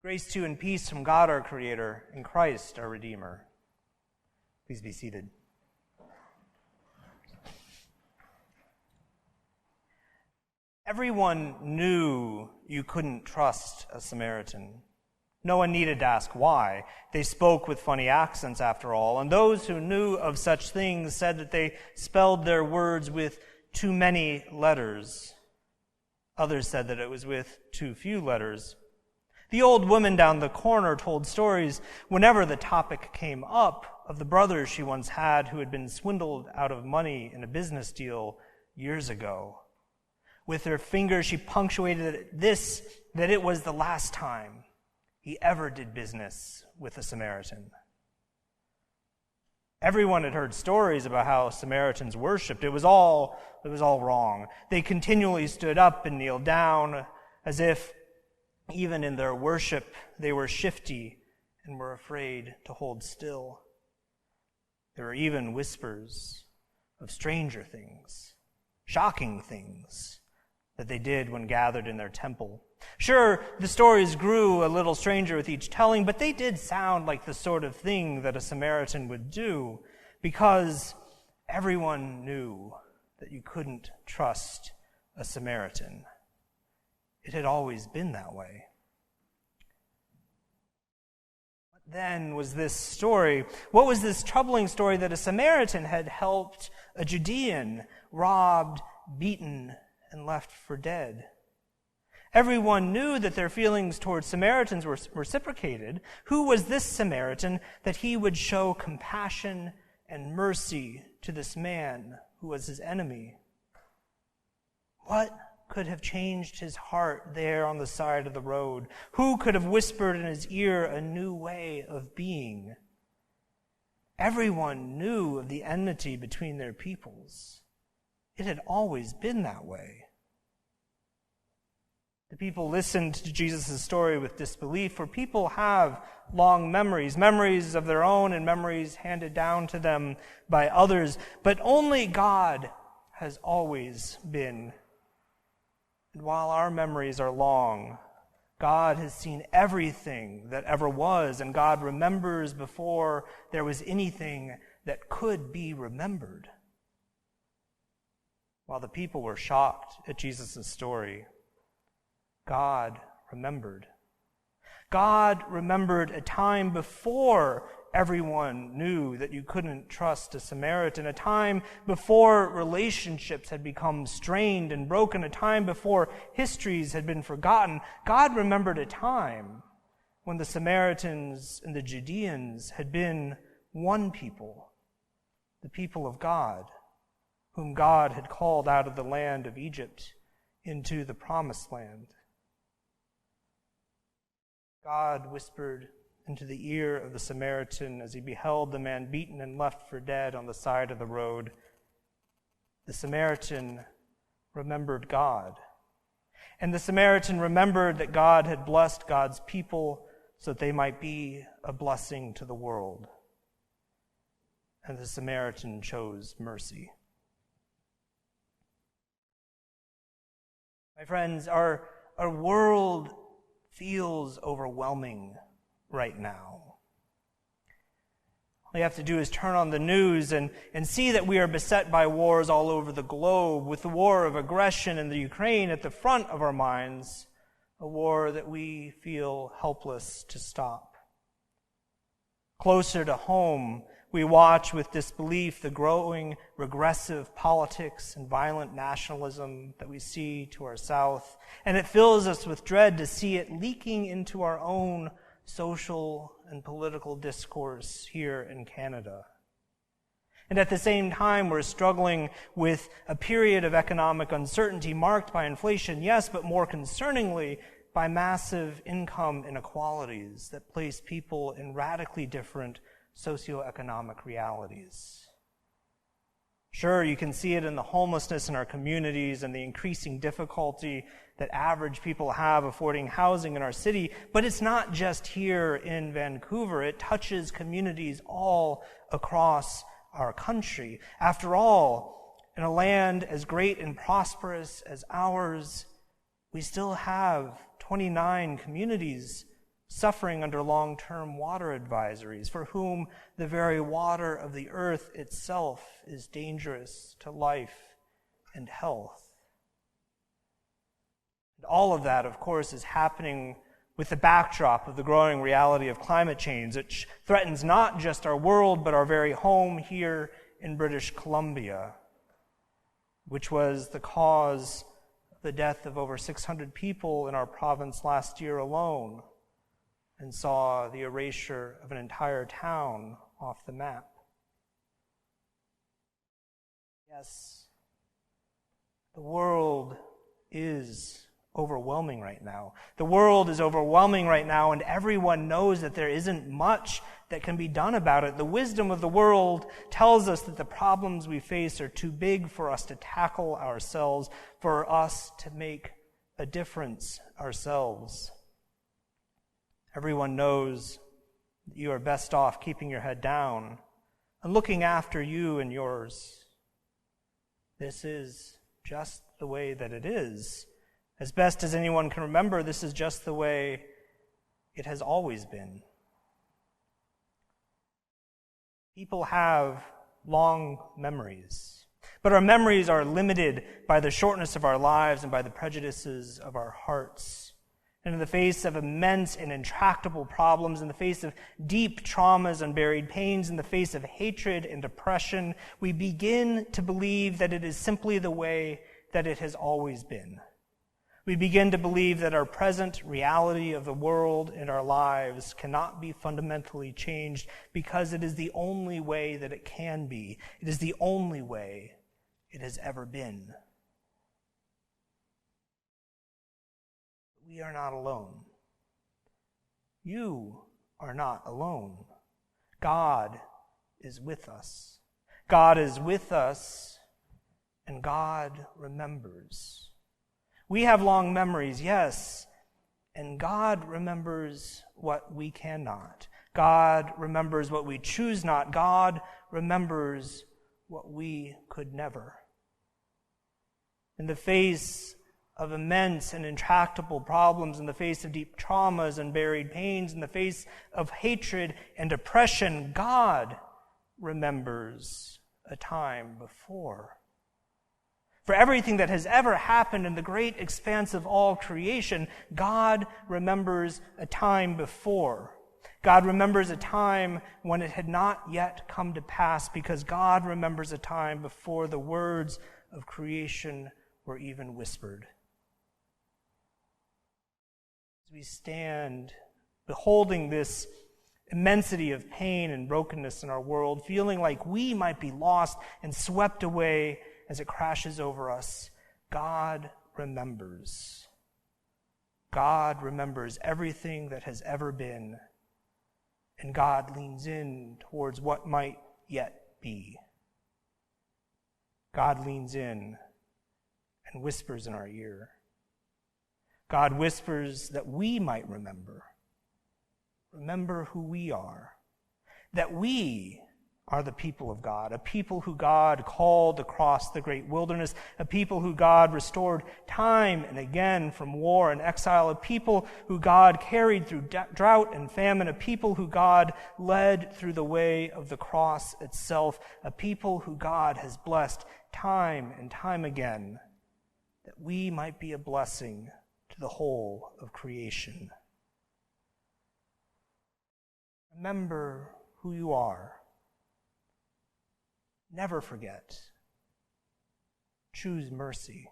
Grace to and peace from God our Creator and Christ our Redeemer. Please be seated. Everyone knew you couldn't trust a Samaritan. No one needed to ask why. They spoke with funny accents, after all, and those who knew of such things said that they spelled their words with too many letters. Others said that it was with too few letters. The old woman down the corner told stories whenever the topic came up of the brothers she once had who had been swindled out of money in a business deal years ago. With her finger, she punctuated this, that it was the last time he ever did business with a Samaritan. Everyone had heard stories about how Samaritans worshipped. It was all wrong. They continually stood up and kneeled down as if even in their worship they were shifty and were afraid to hold still. There were even whispers of stranger things, shocking things that they did when gathered in their temple. Sure, the stories grew a little stranger with each telling, but they did sound like the sort of thing that a Samaritan would do, because everyone knew that you couldn't trust a Samaritan. It had always been that way. What then was this story? What was this troubling story that a Samaritan had helped a Judean, robbed, beaten, and left for dead? Everyone knew that their feelings towards Samaritans were reciprocated. Who was this Samaritan that he would show compassion and mercy to this man who was his enemy? What could have changed his heart there on the side of the road? Who could have whispered in his ear a new way of being? Everyone knew of the enmity between their peoples. It had always been that way. The people listened to Jesus' story with disbelief, for people have long memories of their own and memories handed down to them by others. But only God has always been. And while our memories are long, God has seen everything that ever was, and God remembers before there was anything that could be remembered. While the people were shocked at Jesus' story, God remembered. God remembered a time before everyone knew that you couldn't trust a Samaritan, a time before relationships had become strained and broken, a time before histories had been forgotten. God remembered a time when the Samaritans and the Judeans had been one people, the people of God, whom God had called out of the land of Egypt into the promised land. God whispered into the ear of the Samaritan as he beheld the man beaten and left for dead on the side of the road. The Samaritan remembered God. And the Samaritan remembered that God had blessed God's people so that they might be a blessing to the world. And the Samaritan chose mercy. My friends, our world feels overwhelming right now. All you have to do is turn on the news and see that we are beset by wars all over the globe, with the war of aggression in the Ukraine at the front of our minds, a war that we feel helpless to stop. Closer to home, we watch with disbelief the growing regressive politics and violent nationalism that we see to our south, and it fills us with dread to see it leaking into our own social and political discourse here in Canada. And at the same time, we're struggling with a period of economic uncertainty marked by inflation, yes, but more concerningly, by massive income inequalities that place people in radically different socioeconomic realities. Sure, you can see it in the homelessness in our communities and the increasing difficulty that average people have affording housing in our city, but it's not just here in Vancouver. It touches communities all across our country. After all, in a land as great and prosperous as ours, we still have 29 communities suffering under long-term water advisories, for whom the very water of the earth itself is dangerous to life and health. And all of that, of course, is happening with the backdrop of the growing reality of climate change, which threatens not just our world, but our very home here in British Columbia, which was the cause of the death of over 600 people in our province last year alone, and saw the erasure of an entire town off the map. Yes, the world is overwhelming right now. The world is overwhelming right now, and everyone knows that there isn't much that can be done about it. The wisdom of the world tells us that the problems we face are too big for us to tackle ourselves, for us to make a difference ourselves. Everyone knows that you are best off keeping your head down and looking after you and yours. This is just the way that it is. As best as anyone can remember, this is just the way it has always been. People have long memories, but our memories are limited by the shortness of our lives and by the prejudices of our hearts. And in the face of immense and intractable problems, in the face of deep traumas and buried pains, in the face of hatred and depression, we begin to believe that it is simply the way that it has always been. We begin to believe that our present reality of the world and our lives cannot be fundamentally changed because it is the only way that it can be. It is the only way it has ever been. We are not alone. You are not alone. God is with us. God is with us, and God remembers. We have long memories, yes, and God remembers what we cannot. God remembers what we choose not. God remembers what we could never. In the face of immense and intractable problems, in the face of deep traumas and buried pains, in the face of hatred and oppression, God remembers a time before. For everything that has ever happened in the great expanse of all creation, God remembers a time before. God remembers a time when it had not yet come to pass, because God remembers a time before the words of creation were even whispered. As we stand beholding this immensity of pain and brokenness in our world, feeling like we might be lost and swept away as it crashes over us, God remembers. God remembers everything that has ever been, and God leans in towards what might yet be. God leans in and whispers in our ear. God whispers that we might remember. Remember who we are. That we are the people of God, a people who God called across the great wilderness, a people who God restored time and again from war and exile, a people who God carried through drought and famine, a people who God led through the way of the cross itself, a people who God has blessed time and time again, that we might be a blessing to the whole of creation. Remember who you are. Never forget. Choose mercy.